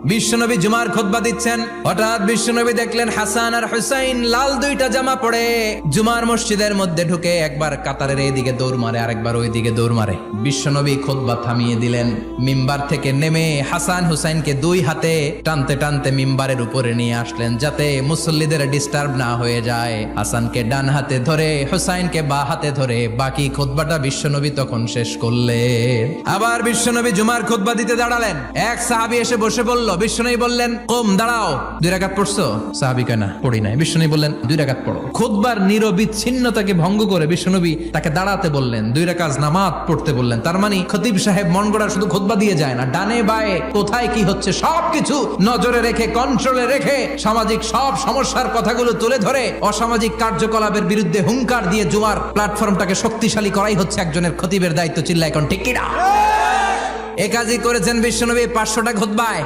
বিশ্বনবী জুমার খুতবা দিচ্ছেন, হঠাৎ বিশ্বনবী দেখলেন হাসান আর হুসাইন লাল দুইটা জামা পরে জুমার মসজিদের মধ্যে ঢুকে একবার কাতারের এইদিকে দৌড় মারে, আরেকবার ওইদিকে দৌড় মারে। বিশ্বনবী খুতবা থামিয়ে দিলেন, মিম্বার থেকে নেমে হাসান হুসাইনকে দুই হাতে টানতে টানতে মিম্বারের উপরে নিয়ে আসলেন যাতে মুসল্লিদের ডিস্টার্ব না হয়ে যায়। হাসানকে ডান হাতে ধরে হুসাইনকে বা হাতে ধরে বাকি খুতবাটা বিশ্বনবী তখন শেষ করলেন। আবার বিশ্বনবী জুমার খুতবা দিতে দাঁড়ালেন, এক সাহাবী এসে বসে বলল, বিশ্বনবী বললেন, কম দাঁড়াও, 2 রাকাত পড়ছো? সাহাবী কয় না, পড়ি নাই। বিশ্বনবী বললেন, 2 রাকাত পড়ো। খুতবার নিরবিচ্ছিন্নতাকে ভঙ্গ করে বিশ্বনবী তাকে দাঁড়াতে বললেন, 2 রাকাত নামাজ পড়তে বললেন। তার মানে খতিব সাহেব মন গড়া শুধু খুতবা দিয়ে যায় না, ডানে বায়ে কোথায় কি হচ্ছে সবকিছু নজরে রেখে, কন্ট্রোলে রেখে সামাজিক সব সমস্যার কথাগুলো তুলে ধরে অসামাজিক কার্যকলাপের বিরুদ্ধে হুঙ্কার দিয়ে জুমার প্ল্যাটফর্মটাকে শক্তিশালী করাই হচ্ছে একজনের খতিবের দায়িত্ব। চিল্লা এখন ঠিক কিনা? এ কাজই করেছেন বিশ্বনবী 500টা খুতবায়।